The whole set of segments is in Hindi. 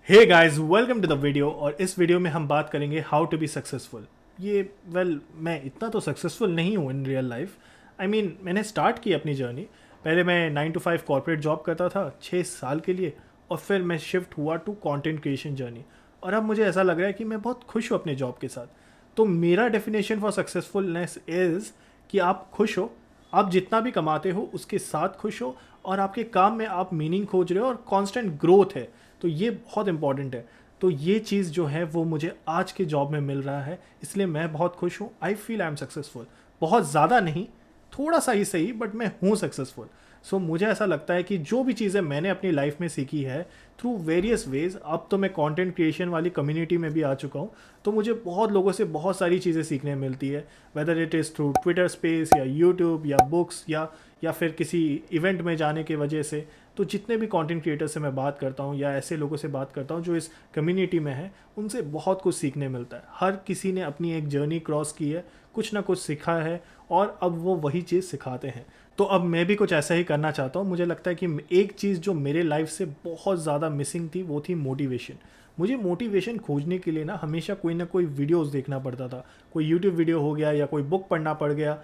Hey guys, welcome to the video. और इस वीडियो में हम बात करेंगे हाउ टू बी सक्सेसफुल। मैं इतना तो सक्सेसफुल नहीं हूँ इन रियल लाइफ। मैंने स्टार्ट की अपनी जर्नी। पहले मैं 9 to 5 कॉर्पोरेट जॉब करता था 6 साल के लिए, और फिर मैं शिफ्ट हुआ टू कंटेंट क्रिएशन जर्नी। और अब मुझे ऐसा लग रहा है कि मैं बहुत खुश हूँ अपने जॉब के साथ। तो मेरा डेफिनेशन फॉर सक्सेसफुलनेस इज़ कि आप खुश हो, आप जितना भी कमाते हो उसके साथ खुश हो, और आपके काम में आप मीनिंग खोज रहे हो और कांस्टेंट ग्रोथ है। तो ये बहुत इंपॉर्टेंट है। तो ये चीज़ जो है वो मुझे आज के जॉब में मिल रहा है, इसलिए मैं बहुत खुश हूँ। I feel I am successful. बहुत ज़्यादा नहीं, थोड़ा सा ही सही, बट मैं हूँ सक्सेसफुल। सो मुझे ऐसा लगता है कि जो भी चीज़ें मैंने अपनी लाइफ में सीखी है थ्रू वेरियस वेज, अब तो मैं कंटेंट क्रिएशन वाली कम्युनिटी में भी आ चुका हूँ, तो मुझे बहुत लोगों से बहुत सारी चीज़ें सीखने मिलती है। Whether it is through Twitter space या यूट्यूब या बुक्स या फिर किसी इवेंट में जाने की वजह से। तो जितने भी कंटेंट क्रिएटर से मैं बात करता हूँ या ऐसे लोगों से बात करता हूँ जो इस कम्युनिटी में है, उनसे बहुत कुछ सीखने मिलता है। हर किसी ने अपनी एक जर्नी क्रॉस की है, कुछ ना कुछ सीखा है, और अब वो वही चीज़ सिखाते हैं। तो अब मैं भी कुछ ऐसा ही करना चाहता हूँ। मुझे लगता है कि एक चीज़ जो मेरे लाइफ से बहुत ज़्यादा मिसिंग थी वो थी मोटिवेशन। मुझे मोटिवेशन खोजने के लिए हमेशा कोई ना कोई वीडियोस देखना पड़ता था। कोई यूट्यूब वीडियो हो गया या कोई बुक पढ़ना पड़ गया,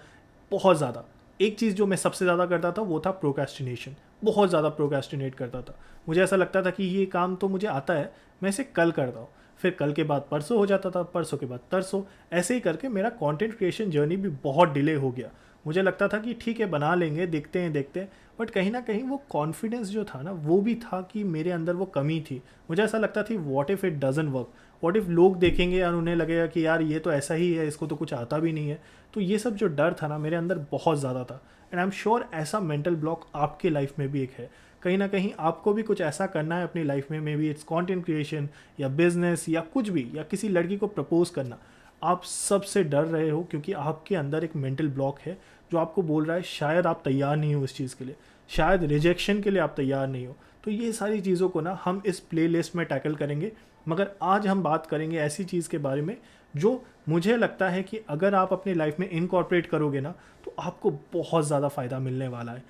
बहुत ज़्यादा। एक चीज़ जो मैं सबसे ज़्यादा करता था वो था प्रोक्रेस्टिनेशन। बहुत ज़्यादा प्रोक्रेस्टिनेट करता था। मुझे ऐसा लगता था कि ये काम तो मुझे आता है, मैं इसे कल करता हूँ। फिर कल के बाद परसों हो जाता था, परसों के बाद तरसों। ऐसे ही करके मेरा कंटेंट क्रिएशन जर्नी भी बहुत डिले हो गया। मुझे लगता था कि ठीक है, बना लेंगे, देखते हैं। बट कहीं ना कहीं वो कॉन्फिडेंस जो था वो भी था कि मेरे अंदर वो कमी थी। मुझे ऐसा लगता थी what if it doesn't work, what if लोग देखेंगे और उन्हें लगेगा कि यार ये तो ऐसा ही है, इसको तो कुछ आता भी नहीं है। तो ये सब जो डर था मेरे अंदर बहुत ज़्यादा था। एंड आई एम श्योर ऐसा मेंटल ब्लॉक आपके लाइफ में भी एक है। कहीं ना कहीं आपको भी कुछ ऐसा करना है अपनी लाइफ में, may be it's content creation या बिजनेस या कुछ भी, या किसी लड़की को प्रपोज करना। आप सबसे डर रहे हो क्योंकि आपके अंदर एक मेंटल ब्लॉक है जो आपको बोल रहा है शायद आप तैयार नहीं हो इस चीज़ के लिए, शायद रिजेक्शन के लिए आप तैयार नहीं हो। तो ये सारी चीज़ों को हम इस प्लेलिस्ट में टैकल करेंगे। मगर आज हम बात करेंगे ऐसी चीज़ के बारे में जो मुझे लगता है कि अगर आप अपनी लाइफ में इनकॉर्पोरेट करोगे तो आपको बहुत ज़्यादा फ़ायदा मिलने वाला है।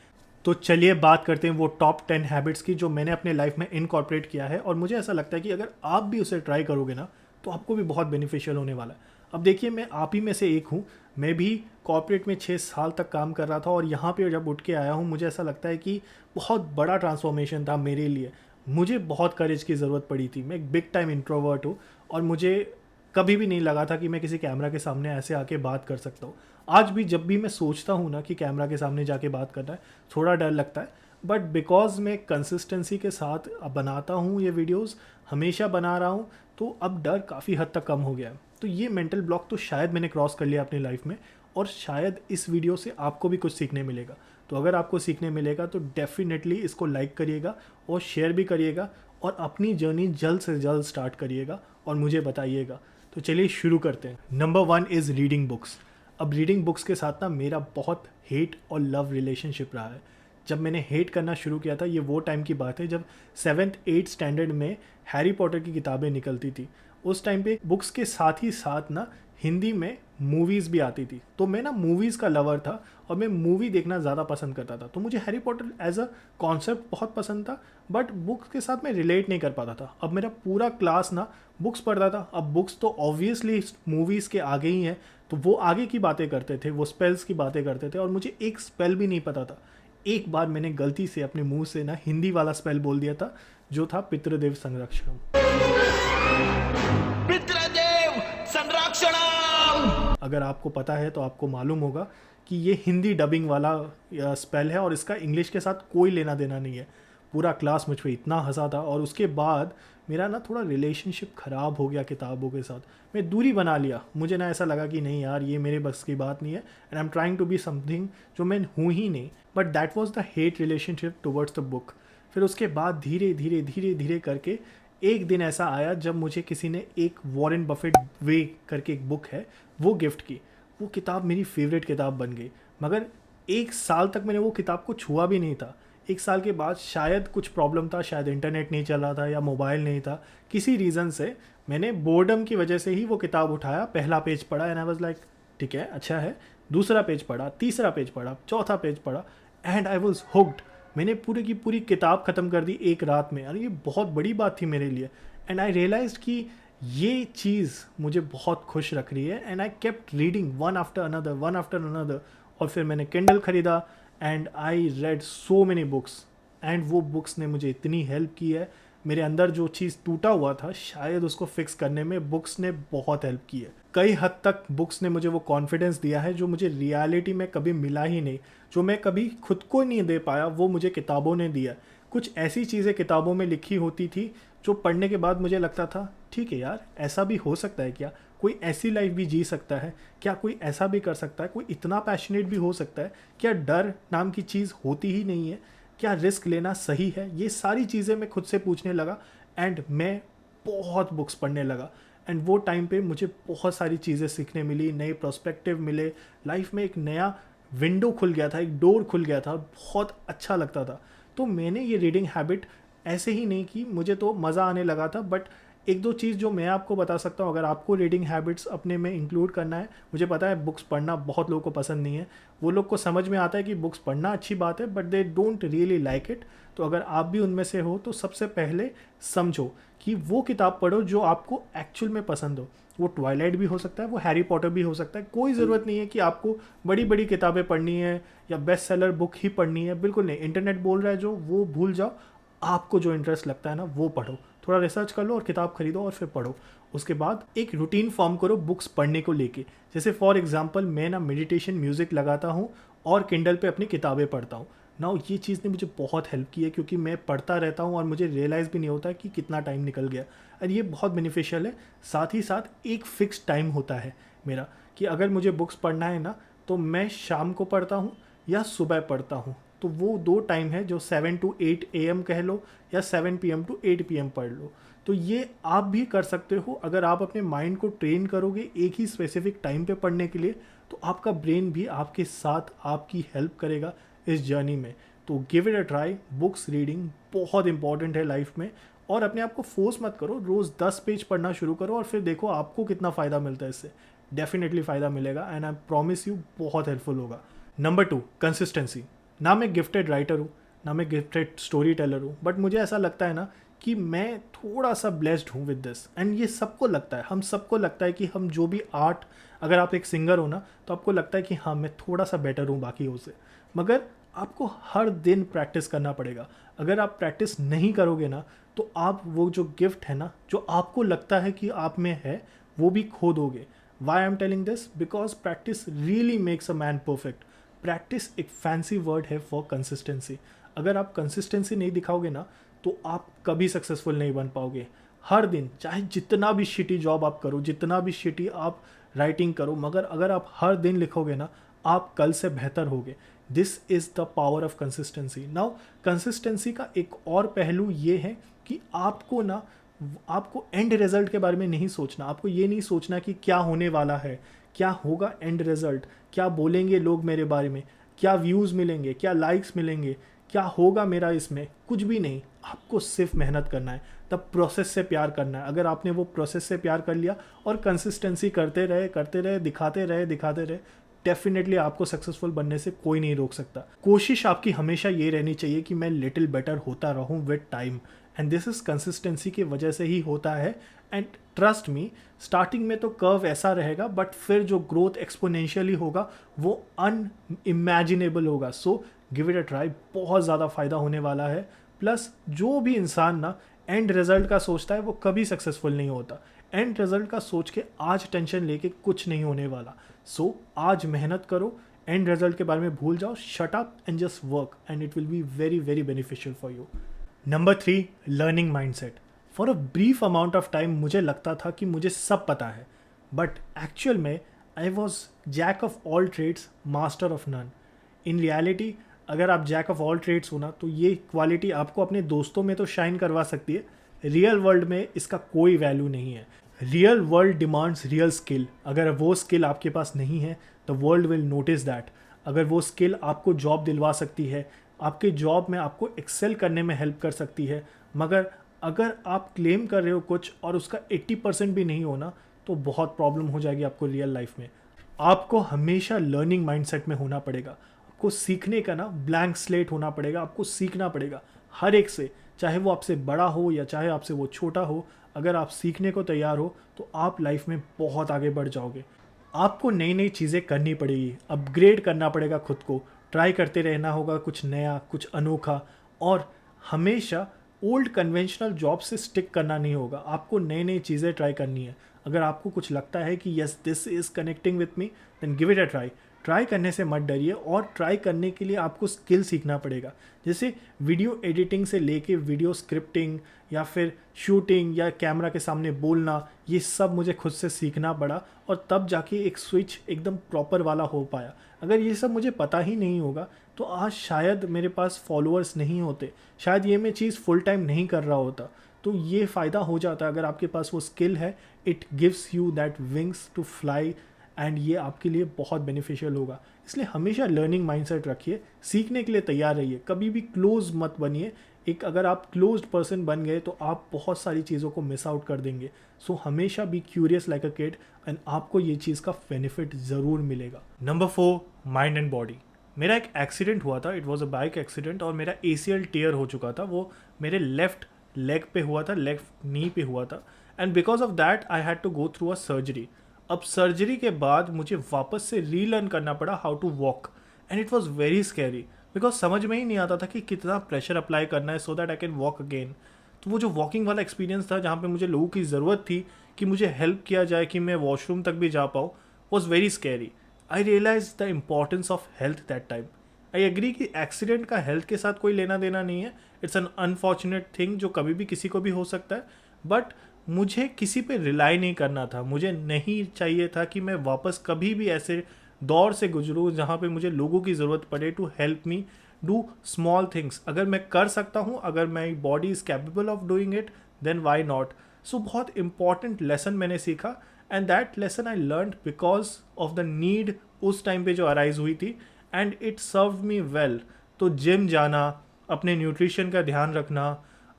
तो चलिए बात करते हैं वो टॉप 10 हैबिट्स की जो मैंने अपने लाइफ में इनकॉर्पोरेट किया है, और मुझे ऐसा लगता है कि अगर आप भी उसे ट्राई करोगे तो आपको भी बहुत बेनिफिशियल होने वाला है। अब देखिए, मैं आप ही में से एक हूँ। मैं भी कॉर्पोरेट में 6 साल तक काम कर रहा था, और यहाँ पे जब उठ के आया हूँ मुझे ऐसा लगता है कि बहुत बड़ा ट्रांसफॉर्मेशन था मेरे लिए। मुझे बहुत करेज की ज़रूरत पड़ी थी। मैं एक बिग टाइम इंट्रोवर्ट हूँ, और मुझे कभी भी नहीं लगा था कि मैं किसी कैमरा के सामने ऐसे आके बात कर सकता हूँ। आज भी जब भी मैं सोचता हूँ कि कैमरा के सामने जाके बात करना है, थोड़ा डर लगता है। बट बिकॉज मैं कंसिस्टेंसी के साथ अब बनाता हूँ ये वीडियोस, हमेशा बना रहा हूँ, तो अब डर काफ़ी हद तक कम हो गया है। तो ये मेंटल ब्लॉक तो शायद मैंने क्रॉस कर लिया अपनी लाइफ में, और शायद इस वीडियो से आपको भी कुछ सीखने मिलेगा। तो अगर आपको सीखने मिलेगा तो डेफिनेटली इसको लाइक करिएगा और शेयर भी करिएगा, और अपनी जर्नी जल्द से जल्द स्टार्ट करिएगा और मुझे बताइएगा। तो चलिए शुरू करते हैं। Number 1 is reading books. अब रीडिंग बुक्स के साथ मेरा बहुत हेट और लव रिलेशनशिप रहा है। जब मैंने हेट करना शुरू किया था, ये वो टाइम की बात है जब 7th 8th स्टैंडर्ड में हैरी पॉटर की किताबें निकलती थी। उस टाइम पे बुक्स के साथ ही साथ हिंदी में मूवीज़ भी आती थी। तो मैं मूवीज़ का लवर था, और मैं मूवी देखना ज़्यादा पसंद करता था। तो मुझे Harry Potter as a concept बहुत पसंद था, बट बुक्स के साथ मैं रिलेट नहीं कर पाता था। अब मेरा पूरा क्लास बुक्स पढ़ता था। अब बुक्स तो ऑब्वियसली मूवीज़ के आगे ही हैं, तो वो आगे की बातें करते थे, वो स्पेल्स की बातें करते थे, और मुझे एक स्पेल भी नहीं पता था। एक बार मैंने गलती से अपने मुंह से हिंदी वाला स्पेल बोल दिया था, जो था पितृदेव संरक्षणम। पितृदेव संरक्षणम। अगर आपको पता है तो आपको मालूम होगा कि ये हिंदी डबिंग वाला स्पेल है, और इसका इंग्लिश के साथ कोई लेना देना नहीं है। पूरा क्लास मुझ पर इतना हंसा था, और उसके बाद मेरा थोड़ा रिलेशनशिप ख़राब हो गया किताबों के साथ। मैं दूरी बना लिया। मुझे ऐसा लगा कि नहीं यार, ये मेरे बस की बात नहीं है, and I am trying to be something जो मैं हूँ ही नहीं। But that was the hate relationship towards the book. फिर उसके बाद धीरे धीरे धीरे धीरे करके एक दिन ऐसा आया जब मुझे किसी ने एक वॉरेन बफेट वे करके एक बुक है, वो गिफ्ट की। वो किताब मेरी फेवरेट किताब बन गई। मगर 1 साल तक मैंने वो किताब को छुआ भी नहीं था। 1 साल के बाद शायद कुछ प्रॉब्लम था, शायद इंटरनेट नहीं चल रहा था या मोबाइल नहीं था, किसी रीज़न से मैंने बोर्डम की वजह से ही वो किताब उठाया, पहला पेज पढ़ा, एंड आई वाज लाइक ठीक है, अच्छा है। दूसरा पेज पढ़ा, तीसरा पेज पढ़ा, चौथा पेज पढ़ा, एंड आई वाज हुक्ड। मैंने पूरी की पूरी किताब ख़त्म कर दी एक रात में। अरे ये बहुत बड़ी बात थी मेरे लिए। एंड आई रियलाइज कि ये चीज़ मुझे बहुत खुश रख रही है, and I kept reading one after another. और फिर मैंने किंडल ख़रीदा and I read so many books, and वो बुक्स ने मुझे इतनी हेल्प की है. मेरे अंदर जो चीज़ टूटा हुआ था शायद उसको फिक्स करने में बुक्स ने बहुत हेल्प की है. कई हद तक बुक्स ने मुझे वो कॉन्फिडेंस दिया है जो मुझे रियलिटी में कभी मिला ही नहीं, जो मैं कभी खुद को नहीं दे पाया वो मुझे किताबों ने दिया. कुछ ऐसी चीज़ें किताबों में लिखी होती थी जो पढ़ने के बाद मुझे लगता था ठीक है यार, ऐसा भी हो सकता है क्या, कोई ऐसी लाइफ भी जी सकता है क्या, कोई ऐसा भी कर सकता है, कोई इतना पैशनेट भी हो सकता है क्या, डर नाम की चीज़ होती ही नहीं है क्या, रिस्क लेना सही है. ये सारी चीज़ें मैं खुद से पूछने लगा एंड मैं बहुत बुक्स पढ़ने लगा. एंड वो टाइम पे मुझे बहुत सारी चीज़ें सीखने मिली, नए पर्सपेक्टिव मिले, लाइफ में एक नया विंडो खुल गया था, एक डोर खुल गया था, बहुत अच्छा लगता था. तो मैंने ये रीडिंग हैबिट ऐसे ही नहीं की, मुझे तो मज़ा आने लगा था. बट एक दो चीज़ जो मैं आपको बता सकता हूँ, अगर आपको रीडिंग हैबिट्स अपने में इंक्लूड करना है, मुझे पता है बुक्स पढ़ना बहुत लोगों को पसंद नहीं है, वो लोग को समझ में आता है कि बुक्स पढ़ना अच्छी बात है but they don't really like it. तो अगर आप भी उनमें से हो तो सबसे पहले समझो कि वो किताब पढ़ो जो आपको एक्चुअल में पसंद हो. वो ट्वाइलाइट भी हो सकता है, वो हैरी पॉटर भी हो सकता है. कोई ज़रूरत नहीं है कि आपको बड़ी बड़ी किताबें पढ़नी है या बेस्ट सेलर बुक ही पढ़नी है, बिल्कुल नहीं. इंटरनेट बोल रहा है जो, वो भूल जाओ. आपको जो इंटरेस्ट लगता है ना वो पढ़ो, थोड़ा रिसर्च कर लो और किताब खरीदो और फिर पढ़ो. उसके बाद एक रूटीन फॉर्म करो बुक्स पढ़ने को लेके. जैसे फॉर एग्जांपल मैं ना मेडिटेशन म्यूज़िक लगाता हूँ और किंडल पे अपनी किताबें पढ़ता हूँ. नाउ ये चीज़ ने मुझे बहुत हेल्प की है क्योंकि मैं पढ़ता रहता हूँ और मुझे रियलाइज़ भी नहीं होता कि कितना टाइम निकल गया. और ये बहुत बेनिफिशियल है. साथ ही साथ एक फ़िक्स टाइम होता है मेरा कि अगर मुझे बुक्स पढ़ना है ना तो मैं शाम को पढ़ता हूँ या सुबह पढ़ता हूँ. तो वो दो टाइम है जो 7 to 8 AM कह लो या 7 PM to 8 PM पढ़ लो. तो ये आप भी कर सकते हो. अगर आप अपने माइंड को ट्रेन करोगे एक ही स्पेसिफिक टाइम पे पढ़ने के लिए तो आपका ब्रेन भी आपके साथ आपकी हेल्प करेगा इस जर्नी में. तो give it a try. Books reading बहुत इंपॉर्टेंट है लाइफ में. और अपने आप को फोर्स मत करो, रोज़ 10 पेज पढ़ना शुरू करो और फिर देखो आपको कितना फ़ायदा मिलता है इससे. डेफिनेटली फ़ायदा मिलेगा एंड आई प्रॉमिस यू बहुत हेल्पफुल होगा. Number 2, consistency. ना मैं गिफ्टेड राइटर हूँ, ना मैं गिफ्टेड स्टोरी टेलर हूँ, बट मुझे ऐसा लगता है ना कि मैं थोड़ा सा ब्लेस्ड हूँ विद दिस. एंड ये सबको लगता है, हम सबको लगता है कि हम जो भी आर्ट, अगर आप एक सिंगर हो ना तो आपको लगता है कि हाँ मैं थोड़ा सा बेटर हूँ बाकियों से. मगर आपको हर दिन प्रैक्टिस करना पड़ेगा. अगर आप प्रैक्टिस नहीं करोगे ना तो आप वो जो गिफ्ट है ना जो आपको लगता है कि आप में है वो भी खो दोगे. Why I am telling this? Because practice really makes a man perfect. Practice एक फैंसी वर्ड है फॉर कंसिस्टेंसी. अगर आप कंसिस्टेंसी नहीं दिखाओगे ना तो आप कभी सक्सेसफुल नहीं बन पाओगे. हर दिन चाहे जितना भी शिटी जॉब आप करो, जितना भी शिटी आप राइटिंग करो, मगर अगर आप हर दिन लिखोगे ना आप कल से बेहतर होगे. This is the power of consistency. Now consistency का एक और पहलू ये है कि आपको एंड रिजल्ट के बारे में नहीं सोचना. आपको ये नहीं सोचना कि क्या होने वाला है, क्या होगा एंड रिजल्ट, क्या बोलेंगे लोग मेरे बारे में, क्या व्यूज़ मिलेंगे, क्या लाइक्स मिलेंगे, क्या होगा मेरा इसमें. कुछ भी नहीं. आपको सिर्फ मेहनत करना है, तब प्रोसेस से प्यार करना है. अगर आपने वो प्रोसेस से प्यार कर लिया और कंसिस्टेंसी करते रहे, दिखाते रहे, डेफिनेटली आपको सक्सेसफुल बनने से कोई नहीं रोक सकता. कोशिश आपकी हमेशा ये रहनी चाहिए कि मैं लिटिल बेटर होता रहूं with time. And this is consistency की वजह से ही होता है. एंड ट्रस्ट मी, स्टार्टिंग में तो कर्व ऐसा रहेगा बट फिर जो ग्रोथ एक्सपोनेंशियली होगा वो अनइमेजिनेबल होगा. So give it a try. बहुत ज़्यादा फ़ायदा होने वाला है. प्लस जो भी इंसान ना एंड रिजल्ट का सोचता है वो कभी सक्सेसफुल नहीं होता. एंड रिजल्ट का सोच के आज टेंशन लेके कुछ नहीं होने वाला. सो आज मेहनत करो, एंड रिजल्ट के बारे में भूल जाओ. Shut up and just work and it will be very very beneficial for you. Number 3, learning mindset. For a brief amount of time मुझे लगता था कि मुझे सब पता है, बट एक्चुअल में I was jack of all trades, master of none. In reality अगर आप जैक ऑफ ऑल ट्रेड्स हो ना तो ये क्वालिटी आपको अपने दोस्तों में तो शाइन करवा सकती है. रियल वर्ल्ड में इसका कोई वैल्यू नहीं है. Real world demands real skill. अगर वो स्किल आपके पास नहीं है the world will notice that. अगर वो स्किल आपको जॉब दिलवा सकती है, आपके जॉब में आपको एक्सेल करने में हेल्प कर सकती है, मगर अगर आप क्लेम कर रहे हो कुछ और उसका 80% भी नहीं होना तो बहुत प्रॉब्लम हो जाएगी आपको रियल लाइफ में. आपको हमेशा लर्निंग माइंडसेट में होना पड़ेगा. आपको सीखने का ना ब्लैंक स्लेट होना पड़ेगा. आपको सीखना पड़ेगा हर एक से, चाहे वो आपसे बड़ा हो या चाहे आपसे वो छोटा हो. अगर आप सीखने को तैयार हो तो आप लाइफ में बहुत आगे बढ़ जाओगे। आपको नई नई चीज़ें करनी पड़ेगी, अपग्रेड करना पड़ेगा खुद को, ट्राई करते रहना होगा कुछ नया, कुछ अनोखा, और हमेशा ओल्ड कन्वेंशनल जॉब से स्टिक करना नहीं होगा। आपको नई नई चीज़ें ट्राई करनी है। अगर आपको कुछ लगता है कि yes this is connecting with me, then give it a try. Try करने से मत डरिए, और ट्राई करने के लिए आपको स्किल सीखना पड़ेगा। जैसे वीडियो एडिटिंग से लेके वीडियो स्क्रिप्टिंग या फिर शूटिंग या कैमरा के सामने बोलना, ये सब मुझे खुद से सीखना पड़ा, और तब जाके एक स्विच एकदम प्रॉपर वाला हो पाया। अगर ये सब मुझे पता ही नहीं होगा तो आज शायद मेरे पास फॉलोअर्स नहीं होते, शायद ये मैं चीज़ फुल टाइम नहीं कर रहा होता। तो ये फ़ायदा हो जाता है अगर आपके पास वो स्किल है। It gives you that wings to fly, and ये आपके लिए बहुत बेनिफिशियल होगा। इसलिए हमेशा लर्निंग माइंडसेट रखिए, सीखने के लिए तैयार रहिए, कभी भी क्लोज मत बनिए। एक अगर आप क्लोज्ड पर्सन बन गए तो आप बहुत सारी चीज़ों को मिस आउट कर देंगे। सो हमेशा be curious like a kid, and आपको ये चीज़ का बेनिफिट ज़रूर मिलेगा। Number 4, mind and body. मेरा एक एक्सीडेंट हुआ था, it was a bike accident, और मेरा ACL टीयर हो चुका था। वो मेरे लेफ्ट लेग पे हुआ था, लेफ्ट नी पे हुआ था, and because of that I had to go through a surgery. अब सर्जरी के बाद मुझे वापस से रीलर्न करना पड़ा how to walk, and it was very scary, because समझ में ही नहीं आता था कि कितना प्रेशर अप्लाई करना है so that I can walk again. तो वो जो वॉकिंग वाला एक्सपीरियंस था, जहाँ पे मुझे लोगों की ज़रूरत थी कि मुझे हेल्प किया जाए कि मैं वॉशरूम तक भी जा पाऊँ, was very scary. I realize the importance of health that time. I agree कि एक्सीडेंट का हेल्थ के साथ कोई लेना देना नहीं है, इट्स एन अनफॉर्चुनेट थिंग जो कभी भी किसी को भी हो सकता है, बट मुझे किसी पे रिलाई नहीं करना था। मुझे नहीं चाहिए था कि मैं वापस कभी भी ऐसे दौर से गुजरूँ जहाँ पे मुझे लोगों की ज़रूरत पड़े to help me do small things. अगर मैं कर सकता हूँ, अगर my body is capable of doing it, then why not. So बहुत इंपॉर्टेंट लेसन मैंने सीखा, and that lesson I learn because of the need उस टाइम पे जो अराइज हुई थी, and it serve me well. तो जिम जाना, अपने न्यूट्रिशन का ध्यान रखना,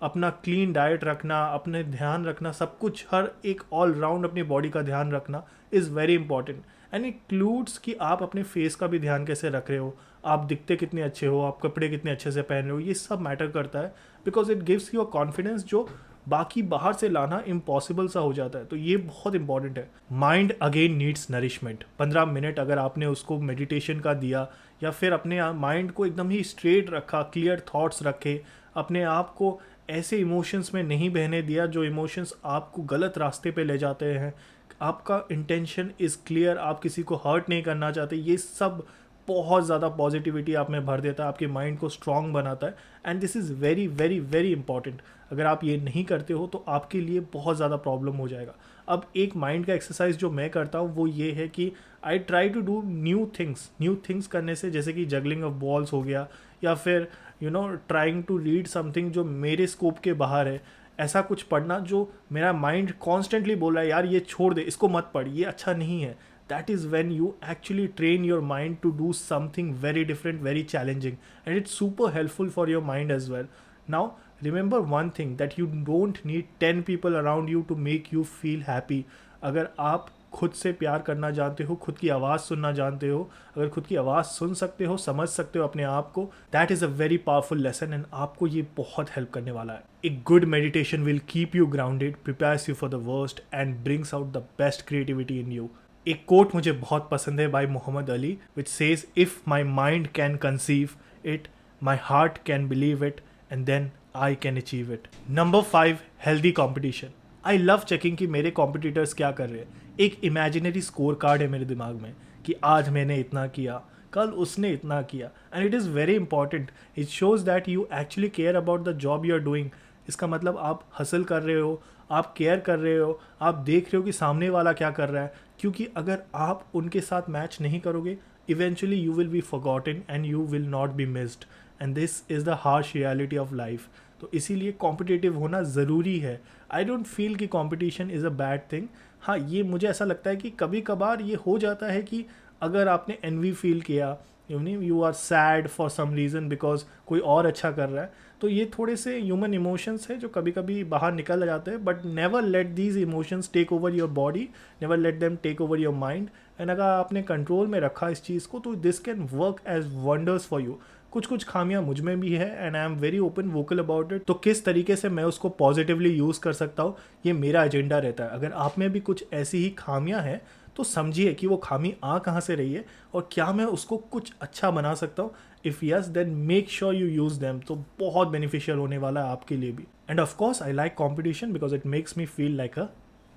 अपना क्लीन डाइट रखना, अपने ध्यान रखना, सब कुछ, हर एक ऑल राउंड अपनी बॉडी का ध्यान रखना is very important, and includes कि आप अपने फेस का भी ध्यान कैसे रख रहे हो, आप दिखते कितने अच्छे हो, आप कपड़े कितने अच्छे से पहन रहे हो, ये सब मैटर करता है, because it gives you a confidence जो बाकी बाहर से लाना इम्पॉसिबल सा हो जाता है। तो ये बहुत इंपॉर्टेंट है। Mind again needs nourishment. 15 minute अगर आपने उसको मेडिटेशन का दिया, या फिर अपने माइंड को एकदम ही स्ट्रेट रखा, क्लियर थॉट्स रखे, अपने आप को ऐसे इमोशंस में नहीं बहने दिया जो इमोशंस आपको गलत रास्ते पे ले जाते हैं, आपका इंटेंशन इज़ क्लियर, आप किसी को हर्ट नहीं करना चाहते, ये सब बहुत ज़्यादा पॉजिटिविटी आप में भर देता है, आपके माइंड को स्ट्रॉन्ग बनाता है, and this is very very very important. अगर आप ये नहीं करते हो तो आपके लिए बहुत ज़्यादा प्रॉब्लम हो जाएगा। अब एक माइंड का एक्सरसाइज जो मैं करता हूँ वो ये है कि I try to do new things करने से, जैसे कि जगलिंग ऑफ बॉल्स हो गया, या फिर ट्राइंग टू रीड समथिंग जो मेरे स्कोप के बाहर है, ऐसा कुछ पढ़ना जो मेरा माइंड कॉन्स्टेंटली बोल रहा है यार ये छोड़ दे, इसको मत पढ़, ये अच्छा नहीं है। That is when you actually train your mind to do something very different, very challenging, and it's super helpful for your mind as well. Now remember one thing, that you don't need 10 people around you to make you feel happy. अगर आप खुद से प्यार करना जानते हो, खुद की आवाज़ सुनना जानते हो, अगर खुद की आवाज़ सुन सकते हो, समझ सकते हो अपने आप को, that is a very powerful lesson, and आपको ये बहुत हेल्प करने वाला है। एक good meditation will keep you grounded, prepares you for the worst, and brings out the best creativity in you. एक कोट मुझे बहुत पसंद है by Muhammad Ali, which says if my mind can conceive it, my heart can believe it, and then I can achieve it. Number 5, healthy competition. I love checking कि मेरे कॉम्पिटिटर्स क्या कर रहे हैं। एक इमेजिनरी स्कोर कार्ड है मेरे दिमाग में कि आज मैंने इतना किया, कल उसने इतना किया, and it is very important. It shows that you actually care about the job you are doing. इसका मतलब आप हसल कर रहे हो, आप केयर कर रहे हो, आप देख रहे हो कि सामने वाला क्या कर रहा है, क्योंकि अगर आप उनके साथ मैच नहीं करोगे, eventually you will be forgotten and you will not be missed, and this is the harsh reality of life. तो इसीलिए कॉम्पिटिटिव होना ज़रूरी है। आई डोंट फील कि competition is a bad thing. हाँ, ये मुझे ऐसा लगता है कि कभी कभार ये हो जाता है कि अगर आपने एनवी फील किया, you are sad for some reason because कोई और अच्छा कर रहा है, तो ये थोड़े से ह्यूमन इमोशंस है जो कभी कभी बाहर निकल जाते हैं, but never let these emotions take over your body, never let them take over your mind. And अगर आपने कंट्रोल में रखा इस चीज़ को, तो this can work as wonders for you. कुछ कुछ खामियां मुझ में भी है and I am very open vocal about it. तो किस तरीके से मैं उसको पॉजिटिवली यूज़ कर सकता हूँ, ये मेरा एजेंडा रहता है। अगर आप में भी कुछ ऐसी ही खामियां हैं तो समझिए कि वो खामी आ कहाँ से रही है और क्या मैं उसको कुछ अच्छा बना सकता हूँ। If yes then make sure you use them, तो बहुत बेनिफिशियल होने वाला है आपके लिए भी। And of course I like competition because it makes me feel like a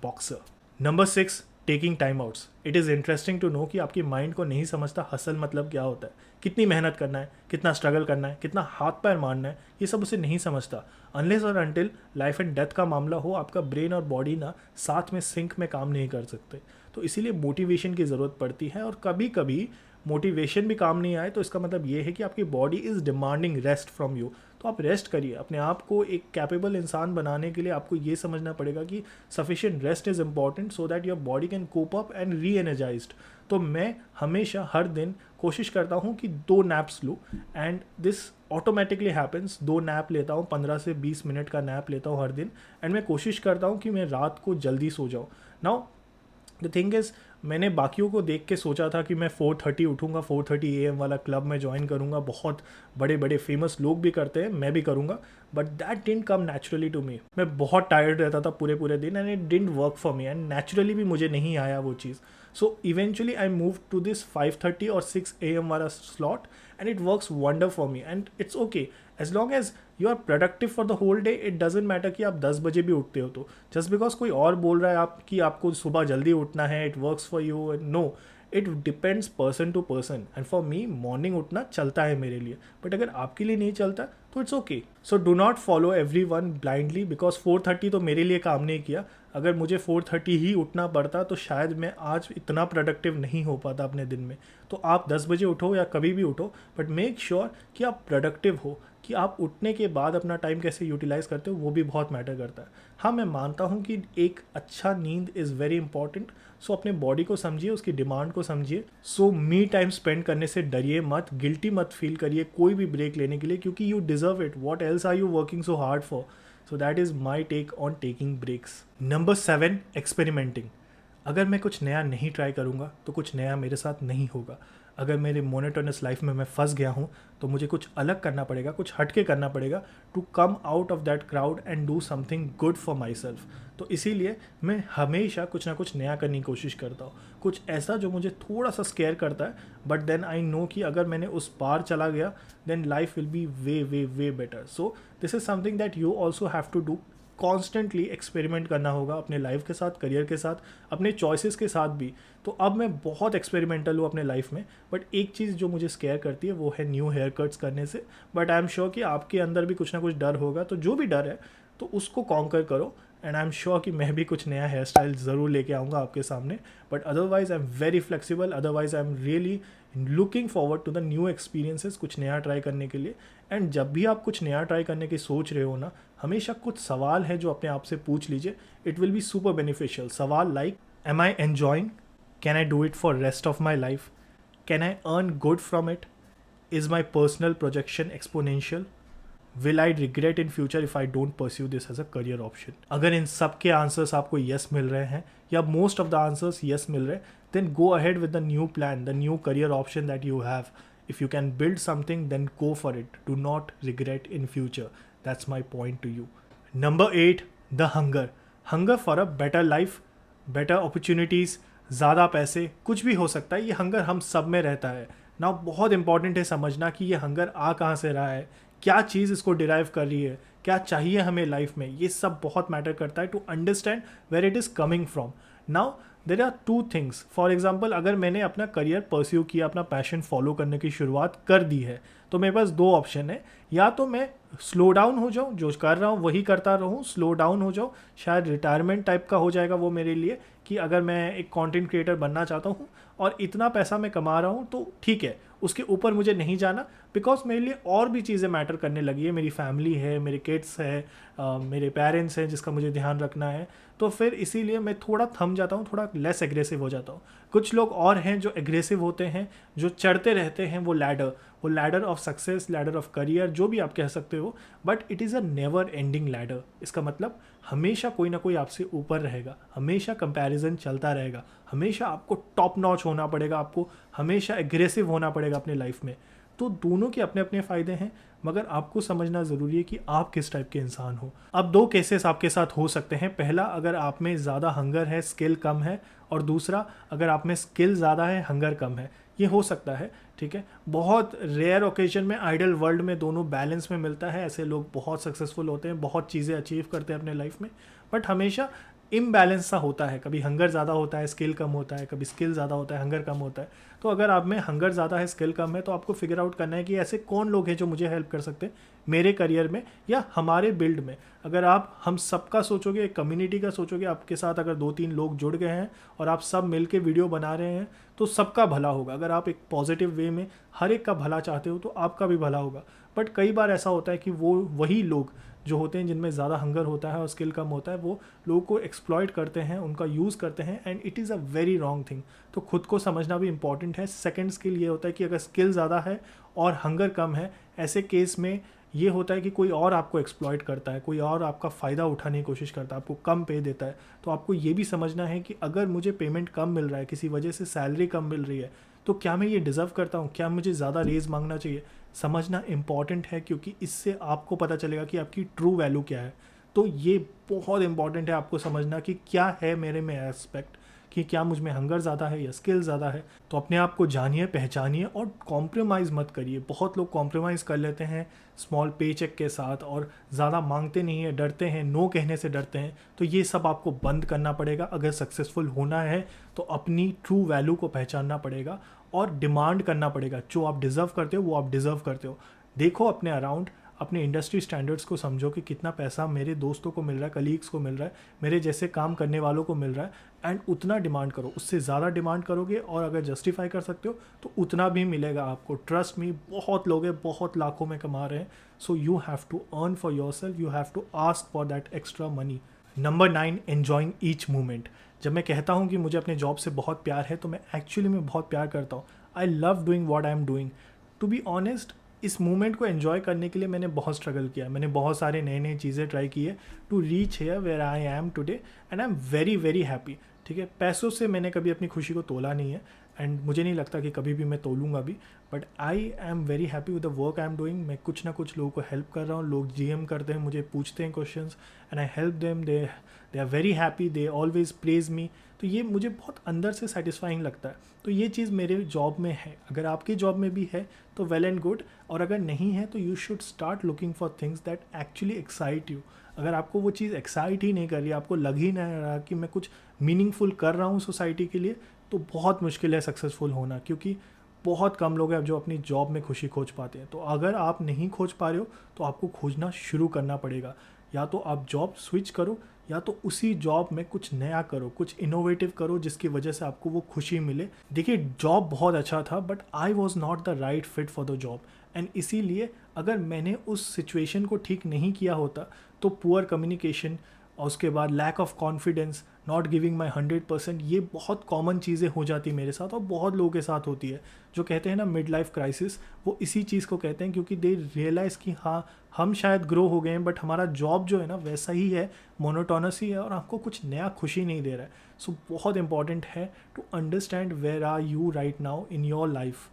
boxer. Number 6, taking time outs. It is interesting to know कि आपकी माइंड को नहीं समझता हसल मतलब क्या होता है, कितनी मेहनत करना है, कितना स्ट्रगल करना है, कितना हाथ पैर मारना है, ये सब उसे नहीं समझता। अनलेस और अनटिल लाइफ एंड डेथ का मामला हो, आपका ब्रेन और बॉडी ना साथ में सिंक में काम नहीं कर सकते। तो इसीलिए मोटिवेशन की ज़रूरत पड़ती है, और कभी कभी मोटिवेशन भी काम नहीं आए तो इसका मतलब ये है कि आपकी body is demanding rest from you. तो आप रेस्ट करिए। अपने आप को एक कैपेबल इंसान बनाने के लिए आपको ये समझना पड़ेगा कि sufficient rest is important so that your body can cope up and re energized. तो मैं हमेशा हर दिन कोशिश करता हूँ कि 2 नैप्स लूँ, and this automatically happens. 2 nap लेता हूँ, 15 से 20 मिनट का नैप लेता हूँ हर दिन, एंड मैं कोशिश करता हूँ कि मैं रात को जल्दी सो जाऊँ। नाउ द थिंग इज़, मैंने बाकियों को देख के सोचा था कि मैं 4:30 उठूँगा, 4:30 AM वाला क्लब में ज्वाइन करूँगा। बहुत बड़े बड़े फेमस लोग भी करते हैं, मैं भी करूँगा, but that didn't come naturally to me. मैं बहुत टायर्ड रहता था पूरे पूरे दिन, and it didn't work for me, and naturally भी मुझे नहीं आया वो चीज़। So eventually I move to this 5:30 और 6 AM वाला slot, and it works wonder for me, and it's okay as long as you are productive for the whole day. It doesn't matter कि आप 10 बजे भी उठते हो, तो जस्ट बिकॉज कोई और बोल रहा है आप कि आपको सुबह जल्दी उठना है, it works for you, no, it depends person to person. And for me morning उठना चलता है मेरे लिए, बट अगर आपके लिए नहीं चलता तो it's okay. So do not follow every one blindly, because 4:30 तो मेरे लिए काम नहीं किया। अगर मुझे 4:30 ही उठना पड़ता तो शायद मैं आज इतना प्रोडक्टिव नहीं हो पाता अपने दिन में। तो आप 10 बजे उठो या कभी भी उठो, बट मेक श्योर कि आप प्रोडक्टिव हो, कि आप उठने के बाद अपना टाइम कैसे यूटिलाइज़ करते हो, वो भी बहुत मैटर करता है। हाँ, मैं मानता हूँ कि एक अच्छा नींद इज़ वेरी इंपॉर्टेंट। सो अपने बॉडी को समझिए, उसकी डिमांड को समझिए। सो मी टाइम स्पेंड करने से डरिए मत, गिल्टी मत फील करिए कोई भी ब्रेक लेने के लिए, क्योंकि you deserve it. What else are you working so hard for? So that is my take on taking breaks. Number 7, experimenting. अगर मैं कुछ नया नहीं ट्राई करूँगा तो कुछ नया मेरे साथ नहीं होगा। अगर मेरे मोनोटोनस लाइफ में मैं फंस गया हूँ तो मुझे कुछ अलग करना पड़ेगा, कुछ हटके करना पड़ेगा to come out of that crowd and do something good for myself. तो इसीलिए मैं हमेशा कुछ ना कुछ नया करने की कोशिश करता हूँ, कुछ ऐसा जो मुझे थोड़ा सा स्केयर करता है, बट देन आई नो कि अगर मैंने उस पार चला गया then life will be way way way better. So this is something that you also have to do. Constantly experiment करना होगा अपने लाइफ के साथ, करियर के साथ, अपने चॉइसेस के साथ भी। तो अब मैं बहुत एक्सपेरिमेंटल हूँ अपने लाइफ में, बट एक चीज़ जो मुझे स्केयर करती है वो है न्यू हेयर कट्स करने से। बट आई एम श्योर कि आपके अंदर भी कुछ ना कुछ डर होगा, तो जो भी डर है तो उसको कॉन्कर करो, एंड आई एम श्योर कि मैं भी कुछ नया हेयर स्टाइल ज़रूर लेके आऊँगा आपके सामने। But otherwise I am very flexible, otherwise I am really looking forward to the new experiences, कुछ नया ट्राई करने के लिए। एंड जब भी आप कुछ नया ट्राई करने की सोच रहे हो ना, हमेशा कुछ सवाल है जो अपने आप से पूछ लीजिए, it will be super beneficial. सवाल like, am I enjoying? Can I do it for rest of my life? Can I earn good from it? Is my personal projection exponential? Will I regret in future if I don't pursue this as a career option? अगर इन सब के आंसर्स आपको येस मिल रहे हैं, या most of the answers yes मिल रहे हैं, then go ahead with the new plan, the new career option that you have. If you can build something, then go for it. Do not regret in future. That's my point to you. Number 8, the hunger. Hunger for a better life, better opportunities, ज़्यादा पैसे, कुछ भी हो सकता है. ये हंगर हम सब में रहता है ना. बहुत इंपॉर्टेंट है समझना कि ये हंगर आ कहाँ से रहा है, क्या चीज़ इसको डिराइव कर रही है, क्या चाहिए हमें लाइफ में. ये सब बहुत मैटर करता है to understand where it is coming from. Now there are two things. For example, अगर मैंने अपना करियर परस्यू किया, अपना पैशन फॉलो करने की शुरुआत कर दी है, तो मेरे पास दो ऑप्शन है. या तो मैं स्लो डाउन हो जाऊँ, जो कर रहा हूँ वही करता रहूँ, स्लो डाउन हो जाऊँ, शायद रिटायरमेंट टाइप का हो जाएगा वो मेरे लिए, कि अगर मैं एक कंटेंट क्रिएटर बनना चाहता हूँ और इतना पैसा मैं कमा रहा हूँ तो ठीक है, उसके ऊपर मुझे नहीं जाना, बिकॉज मेरे लिए और भी चीज़ें मैटर करने लगी है. मेरी फैमिली है, मेरे किड्स है, मेरे पेरेंट्स हैं जिसका मुझे ध्यान रखना है. तो फिर इसीलिए मैं थोड़ा थम जाता हूँ, थोड़ा लेस एग्रेसिव हो जाता हूँ. कुछ लोग और हैं जो एग्रेसिव होते हैं, जो चढ़ते रहते हैं वो ladder of success, ladder of career, जो भी आप कह सकते हो. But it is a never ending ladder. इसका मतलब हमेशा कोई ना कोई आपसे ऊपर रहेगा, हमेशा कंपैरिजन चलता रहेगा, हमेशा आपको टॉप नॉच होना पड़ेगा, आपको हमेशा एग्रेसिव होना पड़ेगा अपने लाइफ में. तो दोनों के अपने अपने फ़ायदे हैं, मगर आपको समझना ज़रूरी है कि आप किस टाइप के इंसान हो। अब दो केसेस आपके साथ हो सकते हैं। पहला, अगर आप में ज़्यादा हंगर है, स्किल कम है, और दूसरा, अगर आप में स्किल ज़्यादा है, हंगर कम है। ये हो सकता है, ठीक है। बहुत रेयर ओकेजन में, आइडियल वर्ल्ड में दोनों बैलेंस में मिलता है। ऐसे लोग बहुत सक्सेसफुल होते हैं, बहुत चीज़ें अचीव करते हैं अपने लाइफ में, बट हमेशा इम्बैलेंस सा होता है। कभी हंगर ज़्यादा होता है, स्किल कम होता है, कभी स्किल ज़्यादा होता है, हंगर कम होता है। तो अगर आप में हंगर ज़्यादा है, स्किल कम है, तो आपको फिगर आउट करना है कि ऐसे कौन लोग हैं जो मुझे हेल्प कर सकते हैं मेरे करियर में या हमारे बिल्ड में। अगर आप हम सबका सोचोगे, एक कम्युनिटी का सोचोगे, आपके साथ अगर 2-3 लोग जुड़ गए हैं और आप सब मिल के वीडियो बना रहे हैं, तो सबका भला होगा। अगर आप एक पॉजिटिव वे में हर एक का भला चाहते हो तो आपका भी भला होगा। बट कई बार ऐसा होता है कि वो वही लोग जो होते हैं जिनमें ज़्यादा हंगर होता है और स्किल कम होता है, वो लोगों को एक्सप्लॉइट करते हैं, उनका यूज़ करते हैं, and it is a very wrong thing. तो खुद को समझना भी इंपॉर्टेंट है। सेकंड स्किल ये होता है कि अगर स्किल ज़्यादा है और हंगर कम है, ऐसे केस में ये होता है कि कोई और आपको एक्सप्लॉइट करता है, कोई और आपका फ़ायदा उठाने की कोशिश करता है, आपको कम पे देता है। तो आपको ये भी समझना है कि अगर मुझे पेमेंट कम मिल रहा है, किसी वजह से सैलरी कम मिल रही है, तो क्या मैं ये डिज़र्व करता हूँ? क्या मुझे ज़्यादा रेज़ मांगना चाहिए? समझना इम्पॉर्टेंट है, क्योंकि इससे आपको पता चलेगा कि आपकी ट्रू वैल्यू क्या है। तो ये बहुत इंपॉर्टेंट है आपको समझना कि क्या है मेरे में एस्पेक्ट, कि क्या मुझ में हंगर ज़्यादा है या स्किल ज़्यादा है। तो अपने आप को जानिए, पहचानिए और कॉम्प्रोमाइज़ मत करिए। बहुत लोग कॉम्प्रोमाइज़ कर लेते हैं स्मॉल पे चेक के साथ और ज़्यादा मांगते नहीं है, डरते हैं, नो कहने से डरते हैं। तो ये सब आपको बंद करना पड़ेगा। अगर सक्सेसफुल होना है तो अपनी ट्रू वैल्यू को पहचानना पड़ेगा और डिमांड करना पड़ेगा। जो आप डिज़र्व करते हो वो आप डिज़र्व करते हो। देखो अपने अराउंड, अपने इंडस्ट्री स्टैंडर्ड्स को समझो कि कितना पैसा मेरे दोस्तों को मिल रहा है, कलीग्स को मिल रहा है, मेरे जैसे काम करने वालों को मिल रहा है, एंड उतना डिमांड करो। उससे ज़्यादा डिमांड करोगे और अगर जस्टिफाई कर सकते हो तो उतना भी मिलेगा आपको। ट्रस्ट मी, बहुत लोग हैं, बहुत लाखों में कमा रहे हैं। So you have to earn for yourself, you have to ask for that extra money. Number 9, enjoying each moment. जब मैं कहता हूँ कि मुझे अपने जॉब से बहुत प्यार है, तो मैं एक्चुअली में बहुत प्यार करता हूँ। I love doing what I am doing. To be honest, इस मोमेंट को एन्जॉय करने के लिए मैंने बहुत स्ट्रगल किया है। मैंने बहुत सारे नए नए चीज़ें ट्राई की है to reach here where I am today, and I am very very happy. ठीक है, पैसों से मैंने कभी अपनी खुशी को तोला नहीं है, एंड मुझे नहीं लगता कि कभी भी मैं तोलूँगा भी। But I am very happy with the work I am doing. मैं कुछ ना कुछ लोगों को हेल्प कर रहा हूँ। लोग जीएम करते हैं, मुझे पूछते हैं questions, and I help them. They are very happy, they always praise me. तो ये मुझे बहुत अंदर से सेटिस्फाइंग लगता है। तो ये चीज़ मेरे जॉब में है। अगर आपकी जॉब में भी है तो वेल एंड गुड, और अगर नहीं है तो you should start looking for things that actually excite you. अगर आपको वो चीज़ एक्साइट ही नहीं कर रही, आपको लग ही नहीं रहा कि मैं कुछ मीनिंगफुल कर रहा हूँ सोसाइटी के लिए, तो बहुत मुश्किल है सक्सेसफुल होना, क्योंकि बहुत कम लोग हैं जो अपनी जॉब में खुशी खोज पाते हैं। तो अगर आप नहीं खोज पा रहे हो तो आपको खोजना शुरू करना पड़ेगा। या तो आप जॉब स्विच करो, या तो उसी जॉब में कुछ नया करो, कुछ इनोवेटिव करो जिसकी वजह से आपको वो खुशी मिले। देखिए, जॉब बहुत अच्छा था, but I was not the right fit for the job, and इसीलिए अगर मैंने उस सिचुएशन को ठीक नहीं किया होता तो पुअर कम्युनिकेशन और उसके बाद lack of confidence, not giving my 100%, ये बहुत कॉमन चीज़ें हो जाती मेरे साथ और बहुत लोगों के साथ होती है। जो कहते हैं ना मिड लाइफ क्राइसिस, वो इसी चीज़ को कहते हैं, क्योंकि दे रियलाइज़ कि हाँ, हम शायद ग्रो हो गए हैं, बट हमारा जॉब जो है ना वैसा ही है, मोनोटोनस ही है, और हमको कुछ नया खुशी नहीं दे रहा है। सो बहुत इंपॉर्टेंट है to understand where are you right now in your life.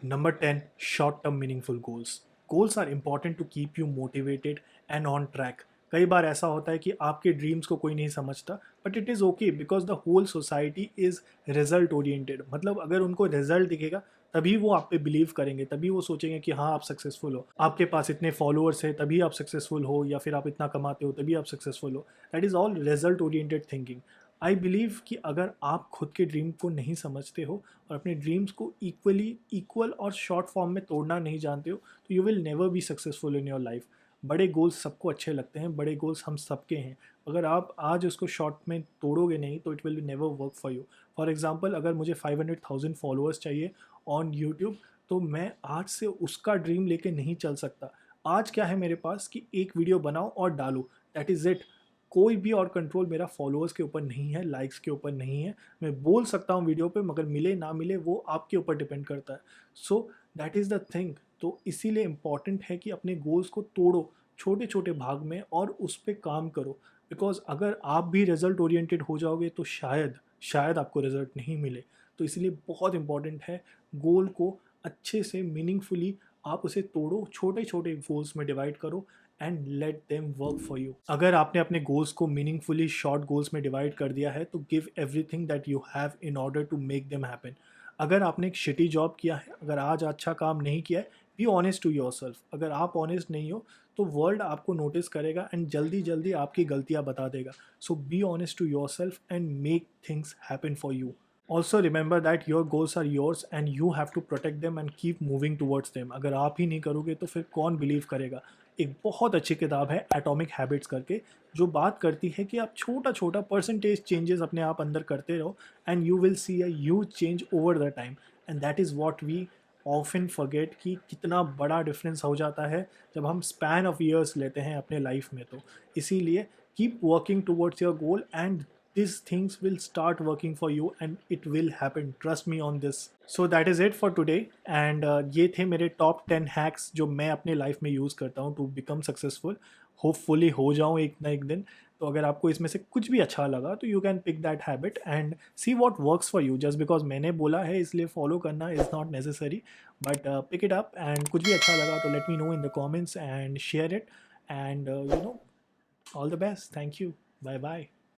Number 10, short term meaningful goals. Goals are important to keep you motivated and on track. कई बार ऐसा होता है कि आपके ड्रीम्स को कोई नहीं समझता, but it is okay because the whole society is result oriented. मतलब अगर उनको रिजल्ट दिखेगा तभी वो आप पे बिलीव करेंगे, तभी वो सोचेंगे कि हाँ आप सक्सेसफुल हो, आपके पास इतने फॉलोअर्स है तभी आप सक्सेसफुल हो, या फिर आप इतना कमाते हो तभी आप सक्सेसफुल हो। That is all result oriented thinking. I believe कि अगर आप खुद के ड्रीम को नहीं समझते हो और अपने ड्रीम्स को इक्वल और शॉर्ट फॉर्म में तोड़ना नहीं जानते हो, तो you will never be successful in your life. बड़े गोल्स सबको अच्छे लगते हैं, बड़े गोल्स हम सबके हैं। अगर आप आज उसको शॉर्ट में तोड़ोगे नहीं तो it will never work for you. For example, अगर मुझे 500,000 फॉलोअर्स चाहिए ऑन यूट्यूब, तो मैं आज से उसका ड्रीम लेके नहीं चल सकता। आज क्या है मेरे पास कि एक वीडियो बनाओ और डालो, दैट इज़ इट। कोई भी और कंट्रोल मेरा फॉलोअर्स के ऊपर नहीं है, लाइक्स के ऊपर नहीं है। मैं बोल सकता हूँ वीडियो पे, मगर मिले ना मिले वो आपके ऊपर डिपेंड करता है। सो दैट इज़ द थिंग। तो इसीलिए इम्पॉर्टेंट है कि अपने गोल्स को तोड़ो छोटे छोटे भाग में और उस पर काम करो। बिकॉज अगर आप भी रिजल्ट ओरिएंटेड हो जाओगे तो शायद आपको रिजल्ट नहीं मिले। तो इसलिए बहुत इंपॉर्टेंट है गोल को अच्छे से मीनिंगफुली आप उसे तोड़ो, छोटे छोटे गोल्स में डिवाइड करो and let them work for you. अगर आपने अपने गोल्स को मीनिंगफुली शॉर्ट गोल्स में डिवाइड कर दिया है तो give everything that you have in order to make them happen. अगर आपने एक शिटी जॉब किया है, अगर आज अच्छा काम नहीं किया है, be honest to yourself. अगर आप ऑनेस्ट नहीं हो तो वर्ल्ड आपको नोटिस करेगा एंड जल्दी जल्दी आपकी गलतियां बता देगा। So be honest to yourself and make things happen for you. Also remember that your goals are yours and you have to protect them and keep moving towards them। अगर आप ही नहीं करोगे तो फिर कौन बिलीव करेगा। एक बहुत अच्छी किताब है एटॉमिक हैबिट्स करके, जो बात करती है कि आप छोटा छोटा परसेंटेज चेंजेस अपने आप अंदर करते रहो and you will see a huge change over the time. And that is what we often forget कि कितना बड़ा डिफरेंस हो जाता है जब हम स्पैन ऑफ ईयर्स लेते हैं अपने लाइफ में। तो इसीलिए keep working towards your goal and these things will start working for you and it will happen, trust me on this। so that is it for today and ये थे मेरे टॉप 10 हैक्स जो मैं अपने लाइफ में यूज़ करता हूँ टू बिकम सक्सेसफुल। होपफुली हो जाऊँ एक ना एक दिन। तो अगर आपको इसमें से कुछ भी अच्छा लगा तो you can pick that habit and see what works for you. Just because मैंने बोला है इसलिए फॉलो करना is not necessary, but pick it up and कुछ भी अच्छा लगा तो let me know in the comments and share it and you know all the best. Thank you, bye bye.